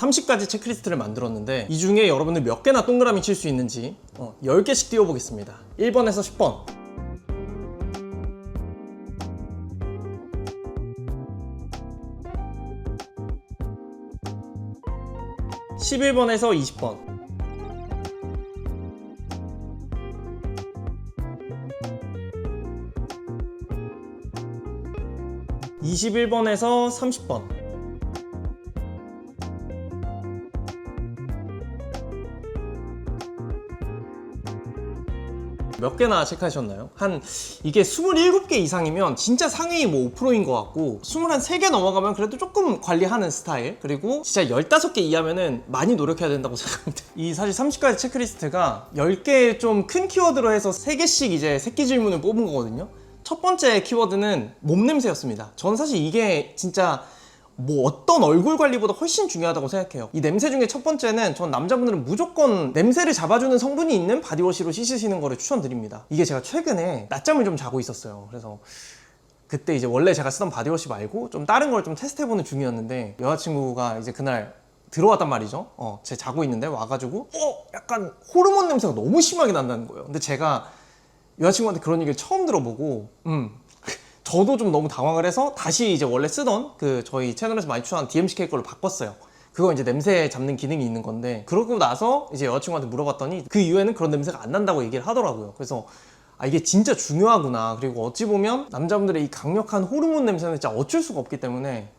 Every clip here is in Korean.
30가지 체크리스트를 만들었는데 이 중에 여러분들 몇 개나 동그라미 칠 수 있는지 10개씩 띄워보겠습니다. 1번에서 10번. 11번에서 20번. 21번에서 30번. 몇 개나 체크하셨나요? 이게 27개 이상이면 진짜 상위 뭐 5%인 것 같고 23개 넘어가면 그래도 조금 관리하는 스타일, 그리고 진짜 15개 이하면은 많이 노력해야 된다고 생각합니다. 이 사실 30가지 체크리스트가 10개 좀 큰 키워드로 해서 3개씩 이제 새끼 질문을 뽑은 거거든요. 첫 번째 키워드는 몸 냄새였습니다. 저는 사실 이게 진짜 뭐 어떤 얼굴 관리보다 훨씬 중요하다고 생각해요. 이 냄새 중에 첫 번째는 전 남자분들은 무조건 냄새를 잡아주는 성분이 있는 바디워시로 씻으시는 거를 추천드립니다. 이게 제가 최근에 낮잠을 좀 자고 있었어요. 그래서 그때 이제 원래 제가 쓰던 바디워시 말고 좀 다른 걸 좀 테스트해보는 중이었는데 여자친구가 이제 그날 들어왔단 말이죠. 제 자고 있는데 와가지고 약간 호르몬 냄새가 너무 심하게 난다는 거예요. 근데 제가 여자친구한테 그런 얘기를 처음 들어보고 저도 좀 너무 당황을 해서 다시 이제 원래 쓰던 그 저희 채널에서 많이 추천한 DMCK 걸로 바꿨어요. 그거 이제 냄새 잡는 기능이 있는 건데, 그러고 나서 이제 여자친구한테 물어봤더니 그 이후에는 그런 냄새가 안 난다고 얘기를 하더라고요. 그래서 이게 진짜 중요하구나. 그리고 어찌 보면 남자분들의 이 강력한 호르몬 냄새는 진짜 어쩔 수가 없기 때문에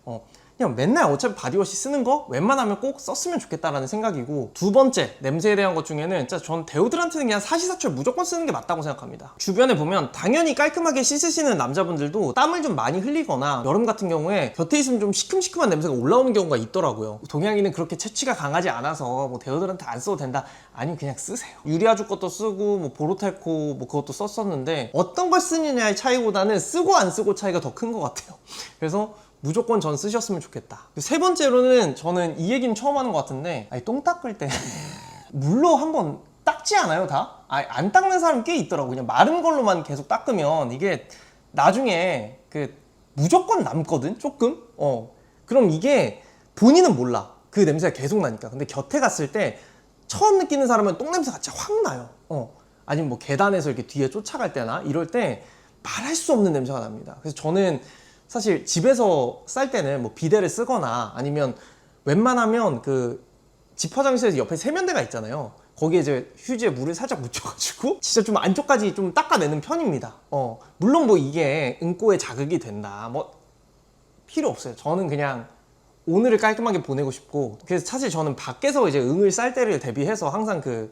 그냥 맨날 어차피 바디워시 쓰는 거 웬만하면 꼭 썼으면 좋겠다라는 생각이고, 두 번째 냄새에 대한 것 중에는 진짜 전 데오드란트는 그냥 사시사철 무조건 쓰는 게 맞다고 생각합니다. 주변에 보면 당연히 깔끔하게 씻으시는 남자분들도 땀을 좀 많이 흘리거나 여름 같은 경우에 곁에 있으면 좀 시큼시큼한 냄새가 올라오는 경우가 있더라고요. 동양인은 그렇게 체취가 강하지 않아서 뭐 데오드란트 안 써도 된다, 아니면 그냥 쓰세요. 유리아주 것도 쓰고 뭐 보로텔코 뭐 그것도 썼었는데 어떤 걸 쓰느냐의 차이보다는 쓰고 안 쓰고 차이가 더 큰 것 같아요. 그래서 무조건 전 쓰셨으면 좋겠다. 세 번째로는 저는 이 얘기는 처음 하는 것 같은데, 똥 닦을 때 물로 한번 닦지 않아요 다? 안 닦는 사람이 꽤 있더라고. 그냥 마른 걸로만 계속 닦으면 이게 나중에 무조건 남거든 조금. 그럼 이게 본인은 몰라, 그 냄새가 계속 나니까. 근데 곁에 갔을 때 처음 느끼는 사람은 똥 냄새가 진짜 확 나요. 아니면 뭐 계단에서 이렇게 뒤에 쫓아갈 때나 이럴 때 말할 수 없는 냄새가 납니다. 그래서 저는 사실 집에서 쌀 때는 뭐 비데를 쓰거나 아니면 웬만하면 그 집 화장실에서 옆에 세면대가 있잖아요. 거기에 이제 휴지에 물을 살짝 묻혀가지고 진짜 좀 안쪽까지 좀 닦아내는 편입니다. 물론 뭐 이게 응꼬에 자극이 된다 뭐 필요 없어요. 저는 그냥 오늘을 깔끔하게 보내고 싶고, 그래서 사실 저는 밖에서 이제 응을 쌀 때를 대비해서 항상 그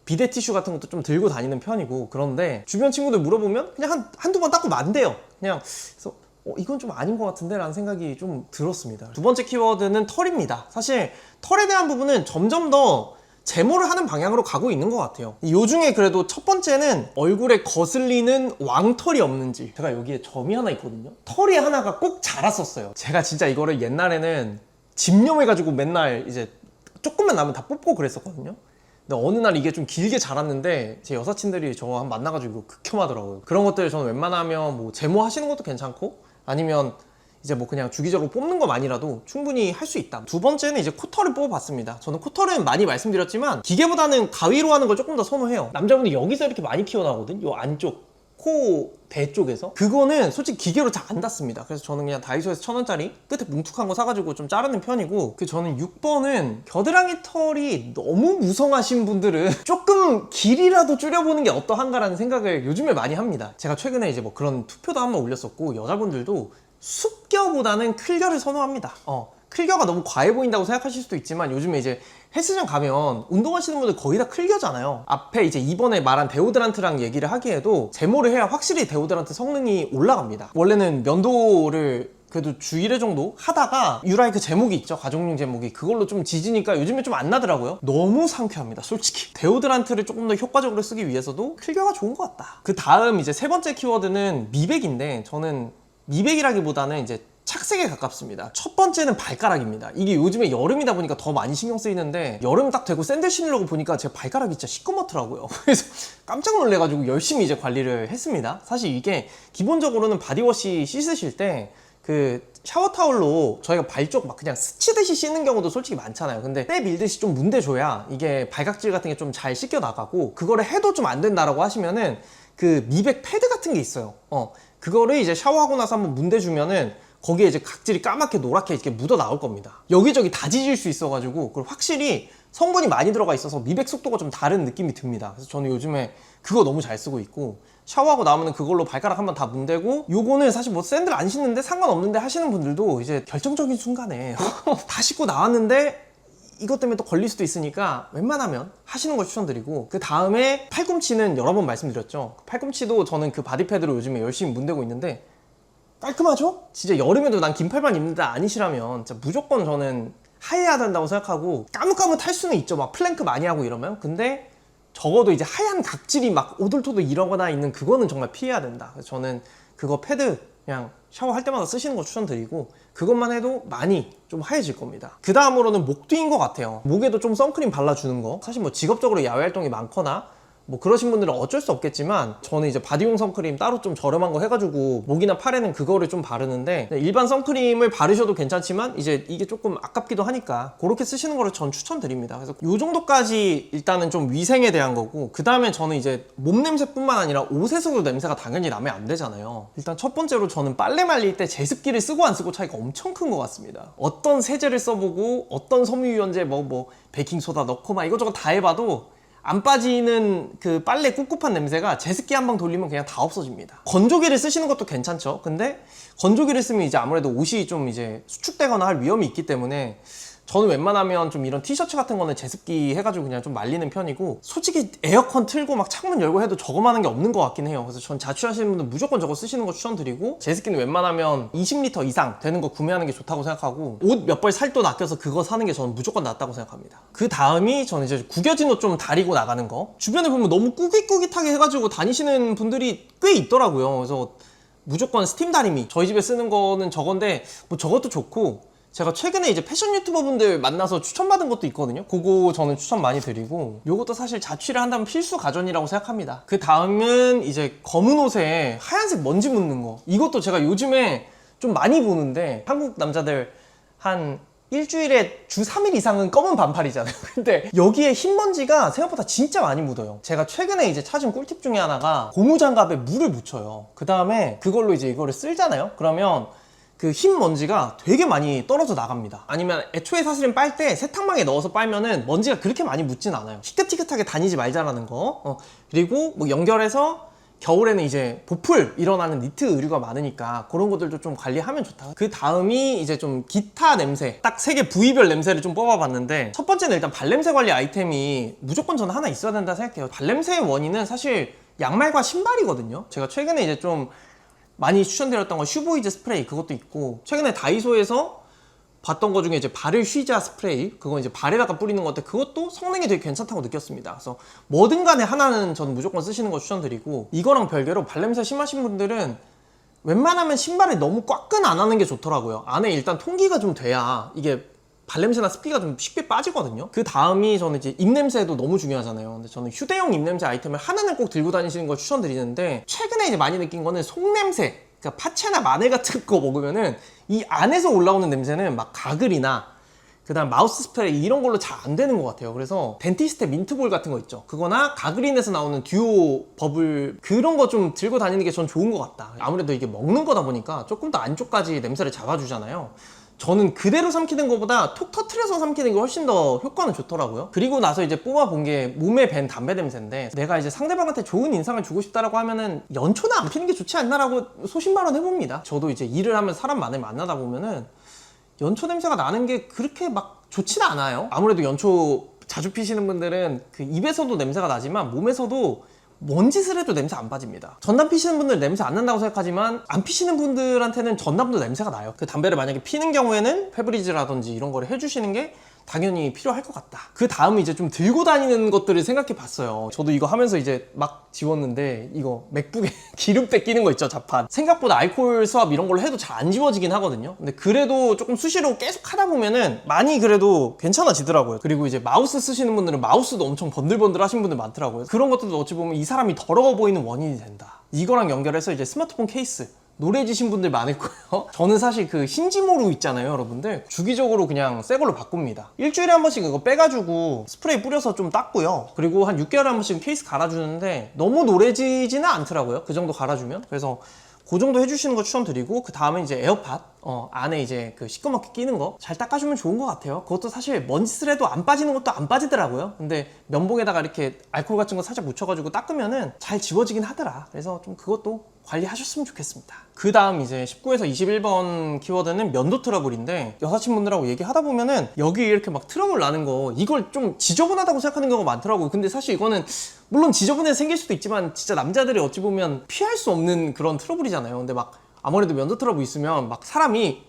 비데 티슈 같은 것도 좀 들고 다니는 편이고, 그런데 주변 친구들 물어보면 그냥 한두 번 닦고 만대요. 그냥. 그래서 이건 좀 아닌 것 같은데 라는 생각이 좀 들었습니다. 두 번째 키워드는 털입니다. 사실 털에 대한 부분은 점점 더 제모를 하는 방향으로 가고 있는 것 같아요. 요 중에 그래도 첫 번째는 얼굴에 거슬리는 왕털이 없는지. 제가 여기에 점이 하나 있거든요. 털이 하나가 꼭 자랐었어요. 제가 진짜 이거를 옛날에는 집념해가지고 맨날 이제 조금만 나면 다 뽑고 그랬었거든요. 근데 어느 날 이게 좀 길게 자랐는데 제 여사친들이 저 한 만나가지고 극혐하더라고요. 그런 것들 저는 웬만하면 뭐 제모 하시는 것도 괜찮고, 아니면 이제 뭐 그냥 주기적으로 뽑는 것만이라도 충분히 할 수 있다. 두 번째는 이제 코털을 뽑아봤습니다. 저는 코털은 많이 말씀드렸지만 기계보다는 가위로 하는 걸 조금 더 선호해요. 남자분들 여기서 이렇게 많이 튀어나오거든, 요 안쪽 코 배 쪽에서. 그거는 솔직히 기계로 잘 안 닿습니다. 그래서 저는 그냥 다이소에서 1,000원짜리 끝에 뭉툭한 거 사가지고 좀 자르는 편이고, 저는 6번은 겨드랑이 털이 너무 무성하신 분들은 조금 길이라도 줄여보는 게 어떠한가라는 생각을 요즘에 많이 합니다. 제가 최근에 이제 뭐 그런 투표도 한번 올렸었고, 여자분들도 숲겨보다는 클겨를 선호합니다. 클겨가 너무 과해 보인다고 생각하실 수도 있지만 요즘에 이제 헬스장 가면 운동하시는 분들 거의 다 클겨잖아요. 앞에 이제 이번에 말한 데오드란트랑 얘기를 하기에도 제모를 해야 확실히 데오드란트 성능이 올라갑니다. 원래는 면도를 그래도 주 1회 정도 하다가 유라이크 제목이 있죠, 가족용 제목이. 그걸로 좀 지지니까 요즘에 좀 안 나더라고요. 너무 상쾌합니다 솔직히. 데오드란트를 조금 더 효과적으로 쓰기 위해서도 클겨가 좋은 것 같다. 그 다음 이제 세 번째 키워드는 미백인데, 저는 미백이라기보다는 이제 착색에 가깝습니다. 첫 번째는 발가락입니다. 이게 요즘에 여름이다 보니까 더 많이 신경 쓰이는데, 여름 딱 되고 샌들 신으려고 보니까 제 발가락이 진짜 시꺼멓더라고요. 그래서 깜짝 놀래가지고 열심히 이제 관리를 했습니다. 사실 이게 기본적으로는 바디워시 씻으실 때 그 샤워 타올로 저희가 발 쪽 막 그냥 스치듯이 씻는 경우도 솔직히 많잖아요. 근데 때 밀듯이 좀 문대줘야 이게 발각질 같은 게 좀 잘 씻겨 나가고, 그거를 해도 좀 안 된다라고 하시면은 그 미백 패드 같은 게 있어요. 그거를 이제 샤워하고 나서 한번 문대주면은 거기에 이제 각질이 까맣게 노랗게 이렇게 묻어 나올 겁니다. 여기저기 다 지질 수 있어가지고, 그리고 확실히 성분이 많이 들어가 있어서 미백 속도가 좀 다른 느낌이 듭니다. 그래서 저는 요즘에 그거 너무 잘 쓰고 있고, 샤워하고 나오면 그걸로 발가락 한번 다 문대고, 요거는 사실 뭐 샌들 안 신는데 상관없는데 하시는 분들도 이제 결정적인 순간에 다 씻고 나왔는데 이것 때문에 또 걸릴 수도 있으니까 웬만하면 하시는 걸 추천드리고, 그 다음에 팔꿈치는 여러 번 말씀드렸죠. 팔꿈치도 저는 그 바디패드로 요즘에 열심히 문대고 있는데 깔끔하죠? 진짜 여름에도 난 긴팔만 입는다 아니시라면 진짜 무조건 저는 하얘야 된다고 생각하고, 까뭇까뭇할 수는 있죠. 막 플랭크 많이 하고 이러면. 근데 적어도 이제 하얀 각질이 막 오돌토돌 이러거나 있는 그거는 정말 피해야 된다. 그래서 저는 그거 패드 그냥 샤워할 때마다 쓰시는 거 추천드리고, 그것만 해도 많이 좀 하얘질 겁니다. 그 다음으로는 목 뒤인 것 같아요. 목에도 좀 선크림 발라주는 거. 사실 뭐 직업적으로 야외 활동이 많거나 뭐 그러신 분들은 어쩔 수 없겠지만, 저는 이제 바디용 선크림 따로 좀 저렴한 거 해가지고 목이나 팔에는 그거를 좀 바르는데, 일반 선크림을 바르셔도 괜찮지만 이제 이게 조금 아깝기도 하니까 그렇게 쓰시는 거를 전 추천드립니다. 그래서 요 정도까지 일단은 좀 위생에 대한 거고, 그 다음에 저는 이제 몸 냄새뿐만 아니라 옷에서도 냄새가 당연히 나면 안 되잖아요. 일단 첫 번째로 저는 빨래 말릴 때 제습기를 쓰고 안 쓰고 차이가 엄청 큰 것 같습니다. 어떤 세제를 써보고 어떤 섬유유연제 뭐 베이킹소다 넣고 막 이것저것 다 해봐도 안 빠지는 그 빨래 꿉꿉한 냄새가 제습기 한 방 돌리면 그냥 다 없어집니다. 건조기를 쓰시는 것도 괜찮죠. 근데 건조기를 쓰면 이제 아무래도 옷이 좀 이제 수축되거나 할 위험이 있기 때문에 저는 웬만하면 좀 이런 티셔츠 같은 거는 제습기 해가지고 그냥 좀 말리는 편이고, 솔직히 에어컨 틀고 막 창문 열고 해도 저거만한 게 없는 것 같긴 해요. 그래서 전 자취하시는 분들 무조건 저거 쓰시는 거 추천드리고, 제습기는 웬만하면 20리터 이상 되는 거 구매하는 게 좋다고 생각하고, 옷 몇 벌 살 돈 아껴서 그거 사는 게 저는 무조건 낫다고 생각합니다. 그 다음이 저는 이제 구겨진 옷 좀 다리고 나가는 거. 주변에 보면 너무 꾸깃꾸깃하게 해가지고 다니시는 분들이 꽤 있더라고요. 그래서 무조건 스팀 다리미, 저희 집에 쓰는 거는 저건데 뭐 저것도 좋고, 제가 최근에 이제 패션 유튜버 분들 만나서 추천받은 것도 있거든요. 그거 저는 추천 많이 드리고, 요것도 사실 자취를 한다면 필수 가전이라고 생각합니다. 그 다음은 이제 검은 옷에 하얀색 먼지 묻는 거. 이것도 제가 요즘에 좀 많이 보는데, 한국 남자들 한 일주일에 주 3일 이상은 검은 반팔이잖아요. 근데 여기에 흰 먼지가 생각보다 진짜 많이 묻어요. 제가 최근에 이제 찾은 꿀팁 중에 하나가 고무장갑에 물을 묻혀요. 그 다음에 그걸로 이제 이거를 쓸잖아요. 그러면 그 흰 먼지가 되게 많이 떨어져 나갑니다. 아니면 애초에 사실은 빨 때 세탁망에 넣어서 빨면은 먼지가 그렇게 많이 묻진 않아요. 희끗희끗하게 다니지 말자라는 거. 그리고 뭐 연결해서 겨울에는 이제 보풀 일어나는 니트 의류가 많으니까 그런 것들도 좀 관리하면 좋다. 그 다음이 이제 좀 기타 냄새, 딱 3개 부위별 냄새를 좀 뽑아봤는데, 첫 번째는 일단 발냄새 관리 아이템이 무조건 저는 하나 있어야 된다 생각해요. 발냄새의 원인은 사실 양말과 신발이거든요. 제가 최근에 이제 좀 많이 추천드렸던 건 슈보이즈 스프레이, 그것도 있고, 최근에 다이소에서 봤던 거 중에 이제 발을 쉬자 스프레이, 그거 이제 발에다가 뿌리는 건데 그것도 성능이 되게 괜찮다고 느꼈습니다. 그래서 뭐든 간에 하나는 저는 무조건 쓰시는 거 추천드리고, 이거랑 별개로 발냄새 심하신 분들은 웬만하면 신발을 너무 꽉끈 안 하는 게 좋더라고요. 안에 일단 통기가 좀 돼야 이게 발냄새나 습기가 좀 쉽게 빠지거든요. 그 다음이 저는 이제 입냄새도 너무 중요하잖아요. 근데 저는 휴대용 입냄새 아이템을 하나는 꼭 들고 다니시는 걸 추천드리는데, 최근에 이제 많이 느낀 거는 속냄새, 그러니까 파채나 마늘 같은 거 먹으면은 이 안에서 올라오는 냄새는 막 가글이나 그 다음 마우스 스프레이 이런 걸로 잘 안 되는 것 같아요. 그래서 덴티스트 민트볼 같은 거 있죠. 그거나 가그린에서 나오는 듀오 버블, 그런 거 좀 들고 다니는 게 전 좋은 것 같다. 아무래도 이게 먹는 거다 보니까 조금 더 안쪽까지 냄새를 잡아주잖아요. 저는 그대로 삼키는 것보다 톡 터트려서 삼키는 게 훨씬 더 효과는 좋더라고요. 그리고 나서 이제 뽑아본 게 몸에 밴 담배 냄새인데, 내가 이제 상대방한테 좋은 인상을 주고 싶다라고 하면은 연초는 안 피는 게 좋지 않나라고 소신발언 해봅니다. 저도 이제 일을 하면서 사람 많이 만나다 보면은 연초 냄새가 나는 게 그렇게 막 좋지는 않아요. 아무래도 연초 자주 피시는 분들은 그 입에서도 냄새가 나지만 몸에서도 뭔짓을 해도 냄새 안 빠집니다. 전담 피시는 분들 냄새 안 난다고 생각하지만, 안 피시는 분들한테는 전담도 냄새가 나요. 그 담배를 만약에 피는 경우에는 페브리즈라든지 이런 거를 해주시는 게 당연히 필요할 것 같다. 그 다음 이제 좀 들고 다니는 것들을 생각해 봤어요. 저도 이거 하면서 이제 막 지웠는데, 이거 맥북에 기름 뺏기는 거 있죠, 자판. 생각보다 알코올 수압 이런 걸로 해도 잘 안 지워지긴 하거든요. 근데 그래도 조금 수시로 계속 하다 보면은 많이 그래도 괜찮아지더라고요. 그리고 이제 마우스 쓰시는 분들은 마우스도 엄청 번들번들 하신 분들 많더라고요. 그런 것들도 어찌 보면 이 사람이 더러워 보이는 원인이 된다. 이거랑 연결해서 이제 스마트폰 케이스, 노래지신 분들 많을 거예요. 저는 사실 그 힌지모루 있잖아요, 여러분들. 주기적으로 그냥 새 걸로 바꿉니다. 일주일에 한 번씩 이거 빼가지고 스프레이 뿌려서 좀 닦고요. 그리고 한 6개월에 한 번씩 케이스 갈아주는데 너무 노래지지는 않더라고요. 그 정도 갈아주면. 그래서 그 정도 해주시는 거 추천드리고, 그 다음에 이제 에어팟 안에 이제 그 시꺼멓게 끼는 거 잘 닦아주면 좋은 것 같아요. 그것도 사실 먼지를 해도 안 빠지는 것도 안 빠지더라고요. 근데 면봉에다가 이렇게 알코올 같은 거 살짝 묻혀가지고 닦으면은 잘 지워지긴 하더라. 그래서 좀 그것도 관리하셨으면 좋겠습니다. 그 다음 이제 19에서 21번 키워드는 면도 트러블인데, 여사친분들하고 얘기하다 보면은 여기 이렇게 막 트러블 나는 거, 이걸 좀 지저분하다고 생각하는 경우가 많더라고요. 근데 사실 이거는 물론 지저분해서 생길 수도 있지만 진짜 남자들이 어찌 보면 피할 수 없는 그런 트러블이잖아요. 근데 막 아무래도 면도 트러블 있으면 막 사람이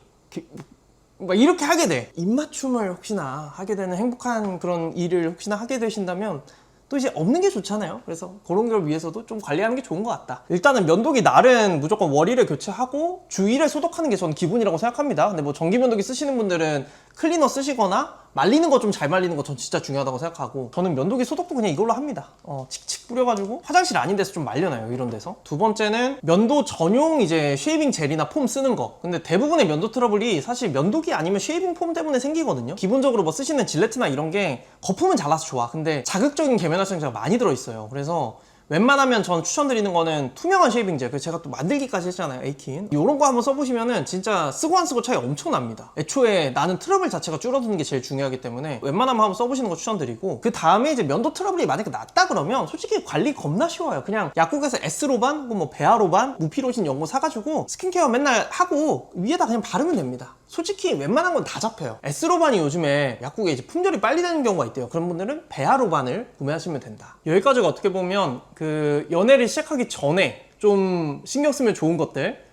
막 이렇게 하게 돼. 입맞춤을 혹시나 하게 되는 행복한 그런 일을 혹시나 하게 되신다면 또 이제 없는 게 좋잖아요. 그래서 그런 걸 위해서도 좀 관리하는 게 좋은 것 같다. 일단은 면도기 날은 무조건 월일에 교체하고 주 1회 소독하는 게 저는 기본이라고 생각합니다. 근데 뭐 전기 면도기 쓰시는 분들은 클리너 쓰시거나 말리는 거 좀 잘 말리는 거 전 진짜 중요하다고 생각하고, 저는 면도기 소독도 그냥 이걸로 합니다. 칙칙 뿌려가지고 화장실 아닌 데서 좀 말려놔요, 이런 데서. 두 번째는 면도 전용 이제 쉐이빙 젤이나 폼 쓰는 거. 근데 대부분의 면도 트러블이 사실 면도기 아니면 쉐이빙 폼 때문에 생기거든요. 기본적으로 뭐 쓰시는 질레트나 이런 게 거품은 잘라서 좋아. 근데 자극적인 계면활성제가 많이 들어있어요. 그래서 웬만하면 전 추천드리는 거는 투명한 쉐이빙 젤, 그래서 제가 또 만들기까지 했잖아요, 에이킨. 이런 거 한번 써보시면은 진짜 쓰고 안 쓰고 차이 엄청 납니다. 애초에 나는 트러블 자체가 줄어드는 게 제일 중요하기 때문에 웬만하면 한번 써보시는 거 추천드리고, 그 다음에 이제 면도 트러블이 만약에 났다 그러면 솔직히 관리 겁나 쉬워요. 그냥 약국에서 S로반, 뭐 베아로반, 무피로신 이런 거 사가지고 스킨케어 맨날 하고 위에다 그냥 바르면 됩니다. 솔직히 웬만한 건 다 잡혀요. S로반이 요즘에 약국에 이제 품절이 빨리 되는 경우가 있대요. 그런 분들은 베아로반을 구매하시면 된다. 여기까지가 어떻게 보면 그 연애를 시작하기 전에 좀 신경 쓰면 좋은 것들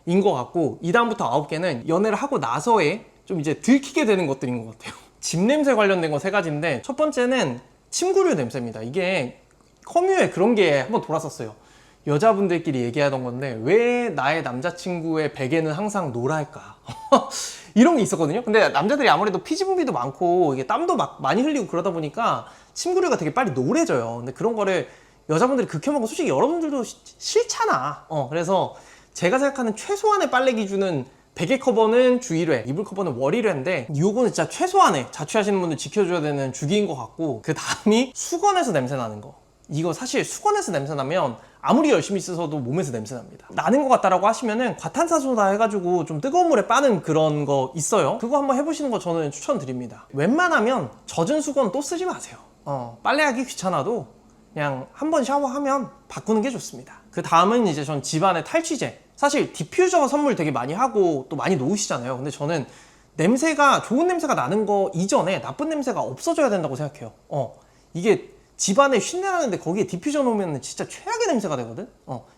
인 것 같고, 이 다음부터 9개는 연애를 하고 나서에 좀 이제 들키게 되는 것들인 것 같아요. 집 냄새 관련된 거 3가지인데, 첫 번째는 침구류 냄새입니다. 이게 커뮤에 그런 게 한번 돌았었어요. 여자분들끼리 얘기하던 건데, 왜 나의 남자친구의 베개는 항상 노랄까? 이런 게 있었거든요. 근데 남자들이 아무래도 피지 분비도 많고 이게 땀도 막 많이 흘리고 그러다 보니까 침구류가 되게 빨리 노래져요. 근데 그런 거를 여자분들이 극혐하고 솔직히 여러분들도 싫잖아. 그래서 제가 생각하는 최소한의 빨래 기준은 베개 커버는 주 1회, 이불 커버는 월 1회인데, 요거는 진짜 최소한의 자취하시는 분들 지켜줘야 되는 주기인 것 같고, 그 다음이 수건에서 냄새 나는 거. 이거 사실 수건에서 냄새 나면 아무리 열심히 씻어도 몸에서 냄새 납니다. 나는 것 같다라고 하시면은 과탄산소다 해가지고 좀 뜨거운 물에 빠는 그런 거 있어요. 그거 한번 해보시는 거 저는 추천드립니다. 웬만하면 젖은 수건 또 쓰지 마세요. 빨래하기 귀찮아도 그냥 한번 샤워하면 바꾸는 게 좋습니다. 그 다음은 이제 전 집안의 탈취제. 사실 디퓨저 선물 되게 많이 하고 또 많이 놓으시잖아요. 근데 저는 냄새가, 좋은 냄새가 나는 거 이전에 나쁜 냄새가 없어져야 된다고 생각해요. 이게 집안에 쉰내 나는데 거기에 디퓨저 놓으면 진짜 최악의 냄새가 되거든.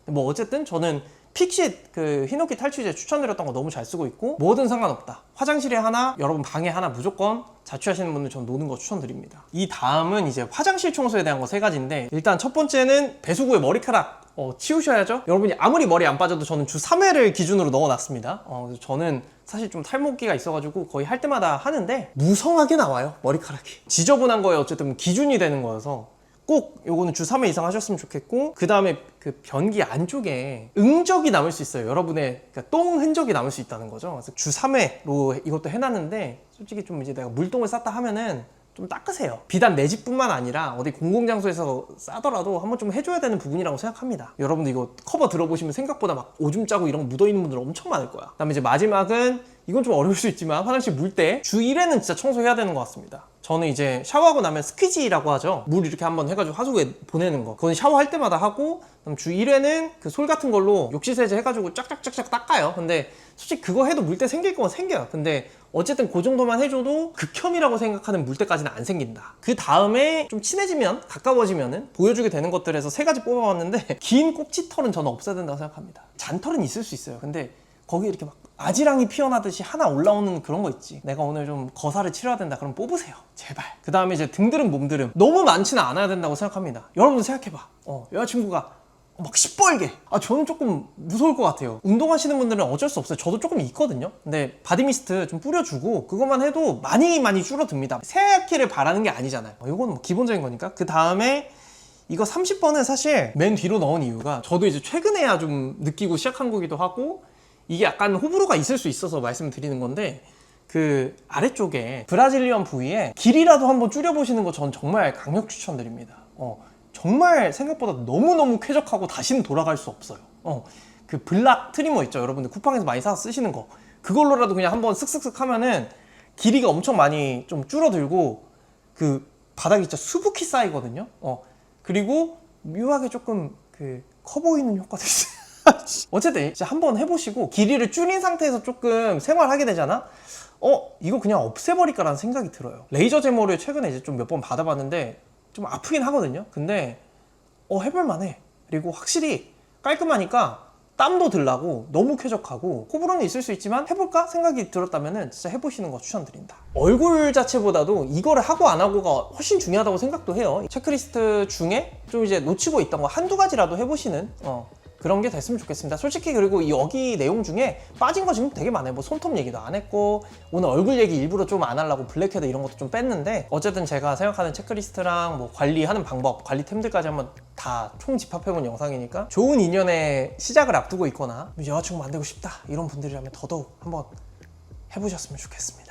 뭐 어쨌든 저는 픽시 그 히노키 탈취제 추천드렸던 거 너무 잘 쓰고 있고, 뭐든 상관없다. 화장실에 하나, 여러분 방에 하나 무조건 자취하시는 분들 전 노는 거 추천드립니다. 이 다음은 이제 화장실 청소에 대한 거 3가지인데, 일단 첫 번째는 배수구에 머리카락 치우셔야죠. 여러분이 아무리 머리 안 빠져도 저는 주 3회를 기준으로 넣어놨습니다. 그래서 저는 사실 좀 탈모기가 있어가지고 거의 할 때마다 하는데 무성하게 나와요, 머리카락이. 지저분한 거에 어쨌든 기준이 되는 거여서 꼭 요거는 주 3회 이상 하셨으면 좋겠고, 그 다음에 그 변기 안쪽에 응적이 남을 수 있어요. 여러분의 그러니까 똥 흔적이 남을 수 있다는 거죠. 그래서 주 3회로 이것도 해놨는데, 솔직히 좀 이제 내가 물똥을 쌌다 하면은 좀 닦으세요. 비단 내 집뿐만 아니라 어디 공공장소에서 싸더라도 한번 좀 해줘야 되는 부분이라고 생각합니다. 여러분들 이거 커버 들어보시면 생각보다 막 오줌 짜고 이런 거 묻어있는 분들 엄청 많을 거야. 그다음에 이제 마지막은, 이건 좀 어려울 수 있지만 화장실 물 때 주 1회는 진짜 청소해야 되는 것 같습니다. 저는 이제 샤워하고 나면 스퀴지라고 하죠. 물 이렇게 한번 해가지고 하수구에 보내는 거. 그건 샤워할 때마다 하고, 그럼 주 1회는 그 솔 같은 걸로 욕실세제 해가지고 쫙쫙쫙쫙 닦아요. 근데 솔직히 그거 해도 물때 생길 거면 생겨요. 근데 어쨌든 그 정도만 해줘도 극혐이라고 생각하는 물때까지는 안 생긴다. 그 다음에 좀 친해지면, 가까워지면은 보여주게 되는 것들에서 3가지 뽑아봤는데, 긴 꼭지털은 저는 없애야 된다고 생각합니다. 잔털은 있을 수 있어요. 근데 거기 이렇게 막 아지랑이 피어나듯이 하나 올라오는 그런 거 있지. 내가 오늘 좀 거사를 치러야 된다. 그럼 뽑으세요, 제발. 그 다음에 이제 등드름, 몸드름 너무 많지는 않아야 된다고 생각합니다. 여러분들 생각해봐. 여자친구가 막 시뻘게. 저는 조금 무서울 것 같아요. 운동하시는 분들은 어쩔 수 없어요. 저도 조금 있거든요. 근데 바디미스트 좀 뿌려주고 그것만 해도 많이 줄어듭니다. 새하얗기를 바라는 게 아니잖아요. 이건 뭐 기본적인 거니까. 그 다음에 이거 30번은 사실 맨 뒤로 넣은 이유가 저도 이제 최근에야 좀 느끼고 시작한 거기도 하고 이게 약간 호불호가 있을 수 있어서 말씀드리는 건데 그 아래쪽에 브라질리언 부위에 길이라도 한번 줄여보시는 거 전 정말 강력 추천드립니다. 정말 생각보다 너무너무 쾌적하고 다시는 돌아갈 수 없어요. 그 블락 트리머 있죠, 여러분들 쿠팡에서 많이 사서 쓰시는 거, 그걸로라도 그냥 한번 쓱쓱쓱 하면은 길이가 엄청 많이 좀 줄어들고 그 바닥이 진짜 수북히 쌓이거든요. 그리고 묘하게 조금 그 커 보이는 효과도 있어요. 어쨌든 이제 한번 해보시고 길이를 줄인 상태에서 조금 생활하게 되잖아. 이거 그냥 없애버릴까라는 생각이 들어요. 레이저 제모를 최근에 이제 좀 몇 번 받아봤는데 좀 아프긴 하거든요. 근데 해볼만해. 그리고 확실히 깔끔하니까 땀도 덜 나고 너무 쾌적하고 호불호는 있을 수 있지만 해볼까 생각이 들었다면 진짜 해보시는 거 추천드린다. 얼굴 자체보다도 이거를 하고 안 하고가 훨씬 중요하다고 생각도 해요. 체크리스트 중에 좀 이제 놓치고 있던 거 한두 가지라도 해보시는 그런 게 됐으면 좋겠습니다. 솔직히 그리고 여기 내용 중에 빠진 거 지금 되게 많아요. 뭐 손톱 얘기도 안 했고 오늘 얼굴 얘기 일부러 좀 안 하려고 블랙헤드 이런 것도 좀 뺐는데 어쨌든 제가 생각하는 체크리스트랑 뭐 관리하는 방법, 관리템들까지 한번 다 총집합해본 영상이니까 좋은 인연의 시작을 앞두고 있거나 여자친구 만들고 싶다 이런 분들이라면 더더욱 한번 해보셨으면 좋겠습니다.